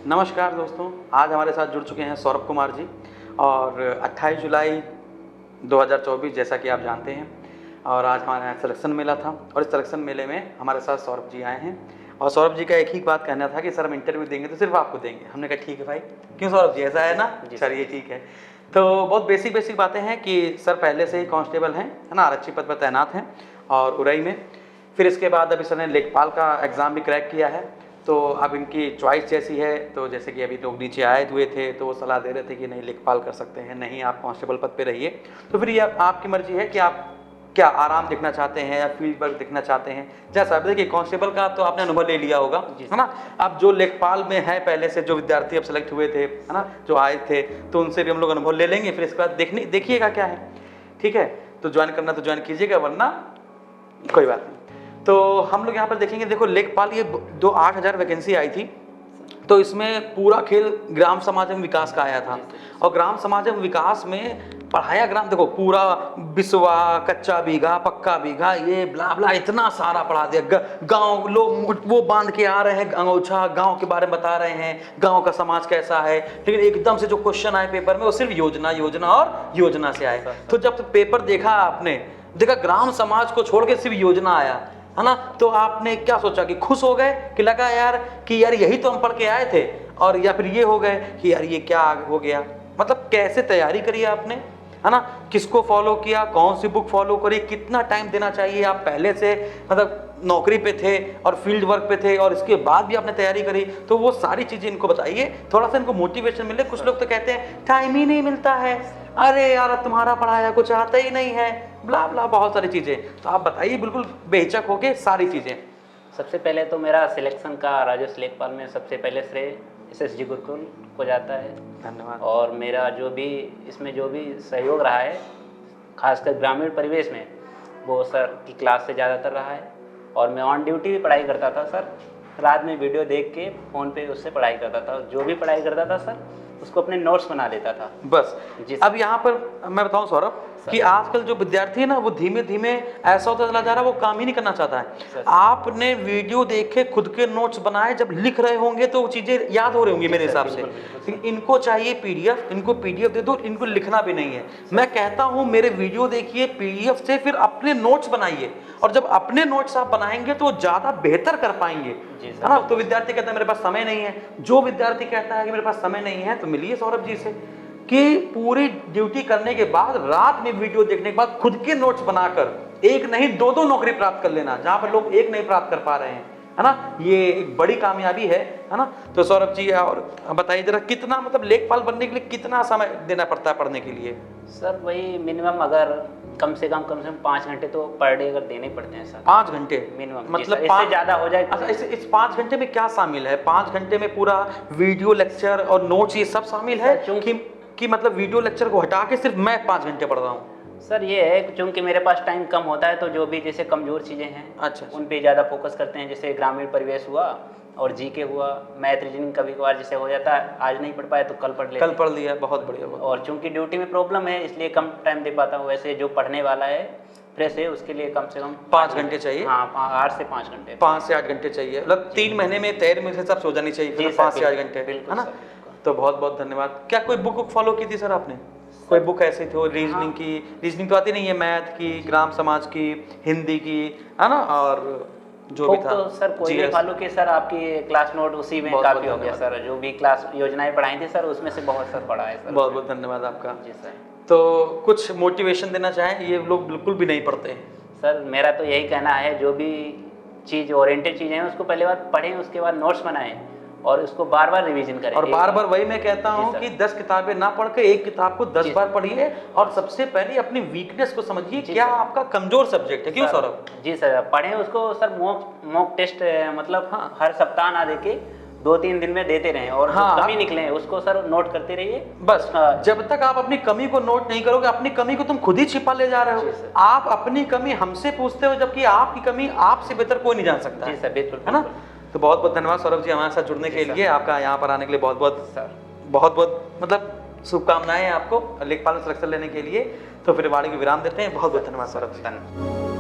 नमस्कार दोस्तों, आज हमारे साथ जुड़ चुके हैं सौरभ कुमार जी और 28 जुलाई 2024 जैसा कि आप जानते हैं और आज हमारे यहाँ सिलेक्शन मेला था और इस सिलेक्शन मेले में हमारे साथ सौरभ जी आए हैं और सौरभ जी का एक ही बात कहना था कि सर हम इंटरव्यू देंगे तो सिर्फ आपको देंगे। हमने कहा ठीक है भाई, क्यों सौरभ जी, ऐसा है ना? चलिए ठीक है। तो बहुत बेसिक बातें हैं कि सर पहले से ही कांस्टेबल हैं, है ना, आरक्षी पद पर तैनात हैं और उरई में। फिर इसके बाद अभी सर ने लेखपाल का एग्ज़ाम भी क्रैक किया है, तो अब इनकी चॉइस जैसी है। तो जैसे कि अभी लोग नीचे आए हुए थे तो वो सलाह दे रहे थे कि नहीं लेखपाल कर सकते हैं, नहीं आप कांस्टेबल पद पे रहिए। तो फिर ये आपकी मर्जी है कि आप क्या आराम देखना चाहते हैं या फील्ड वर्क देखना चाहते हैं। जैसा देखिए कांस्टेबल का तो आपने अनुभव ले लिया होगा, है ना। अब जो लेखपाल में है पहले से जो विद्यार्थी अब सेलेक्ट हुए थे, है ना, जो आए थे, तो उनसे भी हम लोग अनुभव ले लेंगे। फिर इसके बाद देखिएगा क्या है, ठीक है। तो ज्वाइन करना तो ज्वाइन कीजिएगा, वरना कोई बात नहीं। तो हम लोग यहाँ पर देखेंगे, देखो लेखपाल ये 8,000 वैकेंसी आई थी, तो इसमें पूरा खेल ग्राम समाज एवं विकास का आया था। और ग्राम समाज एवं विकास में पढ़ाया ग्राम, देखो पूरा बिस्वा, कच्चा बीघा, पक्का बीघा, ये ब्ला ब्ला इतना सारा पढ़ा दिया। गांव लोग वो बांध के आ रहे हैं अंगोछा, गांव के बारे में बता रहे हैं, गांव का समाज कैसा है। लेकिन एकदम से जो क्वेश्चन आए पेपर में वो सिर्फ योजना योजना और योजना से आए। तो जब पेपर देखा आपने, देखा ग्राम समाज को छोड़ के सिर्फ योजना आया, है ना, तो आपने क्या सोचा कि खुश हो गए कि लगा यार कि यार यही तो हम पढ़ के आए थे, और या फिर ये हो गए कि यार ये क्या हो गया। मतलब कैसे तैयारी करी आपने, है ना, किसको फॉलो किया, कौन सी बुक फॉलो करी, कितना टाइम देना चाहिए। आप पहले से मतलब नौकरी पे थे और फील्ड वर्क पे थे और इसके बाद भी आपने तैयारी करी, तो वो सारी चीजें इनको बताइए, थोड़ा सा इनको मोटिवेशन मिले। कुछ लोग तो कहते हैं टाइम ही नहीं मिलता है, अरे यार तुम्हारा पढ़ाया कुछ आता ही नहीं है, ब्ला ब्ला बहुत सारी चीजें। तो आप बताइए बिल्कुल बेहिचक होके सारी चीजें। सबसे पहले तो मेरा सिलेक्शन का राजस्व लेखपाल में सबसे पहले श्रेय SSG गुरुकुल को जाता है, धन्यवाद। और मेरा जो भी इसमें जो भी सहयोग रहा है, खासकर ग्रामीण परिवेश में, वो सर की क्लास से ज़्यादातर रहा है। और मैं ऑन ड्यूटी भी पढ़ाई करता था सर, रात में वीडियो देख के फ़ोन पे उससे पढ़ाई करता था। जो भी पढ़ाई करता था सर उसको अपने नोट्स बना लेता था बस। अब यहाँ पर मैं बताऊँ सौरभ कि आजकल जो विद्यार्थी है ना, वो धीमे धीमे ऐसा होता चला जा रहा है, वो काम ही नहीं करना चाहता है। आपने वीडियो देखे, खुद के नोट्स बनाए, जब लिख रहे होंगे तो वो चीजें याद हो रही होंगी मेरे हिसाब से। इनको चाहिए PDF, इनको PDF दे दो, इनको लिखना भी नहीं है। मैं कहता हूँ मेरे वीडियो देखिए, PDF से फिर अपने नोट्स बनाइए, और जब अपने नोट्स आप बनाएंगे तो ज्यादा बेहतर कर पाएंगे, है ना। तो विद्यार्थी कहता है मेरे पास समय नहीं है, जो विद्यार्थी कहता है कि मेरे पास समय नहीं है तो मिलिए सौरभ जी से, कि पूरी ड्यूटी करने के बाद रात में वीडियो देखने के बाद खुद के नोट्स बनाकर एक नहीं दो नौकरी प्राप्त कर लेना, जहां पर लोग एक नहीं प्राप्त कर पा रहे हैं, है ना। ये एक बड़ी कामयाबी है ना। तो सौरभ जी और बताइए जरा, कितना मतलब लेखपाल बनने के लिए कितना समय देना पड़ता है पढ़ने के लिए? सर वही मिनिमम अगर कम से कम 5 घंटे तो पर डे अगर देने पड़ते हैं सर। 5 घंटे मिनिमम, मतलब इससे ज़्यादा हो जाए। अच्छा, इस 5 घंटे में क्या शामिल है? 5 घंटे में पूरा वीडियो लेक्चर और नोट्स ये सब शामिल है कि मतलब वीडियो लेक्चर को हटा के सिर्फ मैं 5 घंटे पढ़ रहा हूँ? सर ये है चूँकि मेरे पास टाइम कम होता है, तो जो भी जैसे कमज़ोर चीज़ें हैं अच्छा उन पे ज़्यादा फोकस करते हैं। जैसे ग्रामीण परिवेश हुआ और GK हुआ, मैथ रीजनिंग कभी कभार जैसे हो जाता है, आज नहीं पढ़ पाए तो कल पढ़ लिया, बहुत बढ़िया। और चूँकि ड्यूटी में प्रॉब्लम है इसलिए कम टाइम दे पाता हूँ। वैसे जो पढ़ने वाला है फ्रेश है उसके लिए कम से कम 5 घंटे चाहिए। हाँ, 8 से 5 घंटे, 5 से 8 घंटे चाहिए, मतलब 3 महीने में तैयारी में से सब सो जानी चाहिए 5 से 8 घंटे, है ना। तो बहुत बहुत धन्यवाद। क्या कोई बुक फॉलो की थी सर आपने? कोई बुक ऐसी थी रीजनिंग की? रीजनिंग तो आती नहीं है, मैथ की, ग्राम समाज की, हिंदी की, है ना, और जो भी था। तो सर कोई भी फॉलो की सर, आपकी क्लास नोट उसी में काफी हो गया सर। जो भी क्लास योजनाएं पढ़ाई थी सर उसमें से बहुत सर पढ़ा है सर। बहुत बहुत धन्यवाद आपका। जी सर। तो कुछ मोटिवेशन देना चाहें, ये लोग बिल्कुल भी नहीं पढ़ते हैं। सर मेरा तो यही कहना है, जो भी चीज़ ओरिएंटेड चीज़ें हैं उसको पहले बार पढ़ें, उसके बाद नोट्स बनाएं और उसको बार बार रिवीजन करें। और बार बार वही मैं कहता हूँ कि 10 किताबें ना पढ़ के एक किताब को 10 बार पढ़िए, और सबसे पहले अपनी वीकनेस को समझिए, क्या आपका कमजोर सब्जेक्ट है। क्यों सौरभ? जी सर, पढ़ें उसको सर। मॉक टेस्ट मतलब हर सप्ताह ना देके 2-3 दिन में देते रहें, और कमी निकले उसको सर नोट करते रहिए बस। जब तक आप अपनी कमी को नोट नहीं करोगे, अपनी कमी को तुम खुद ही छिपा ले जा रहे हो। आप अपनी कमी हमसे पूछते हो, जबकि आपकी कमी आपसे बेहतर कोई नहीं जान सकता। जी सर, बिल्कुल, है ना। तो बहुत बहुत धन्यवाद सौरभ जी हमारे साथ जुड़ने के लिए, आपका यहाँ पर आने के लिए बहुत बहुत मतलब शुभकामनाएं आपको लेखपाल में सिलेक्शन लेने के लिए। तो फिर वाणी को विराम देते हैं। बहुत बहुत धन्यवाद सौरभ जी।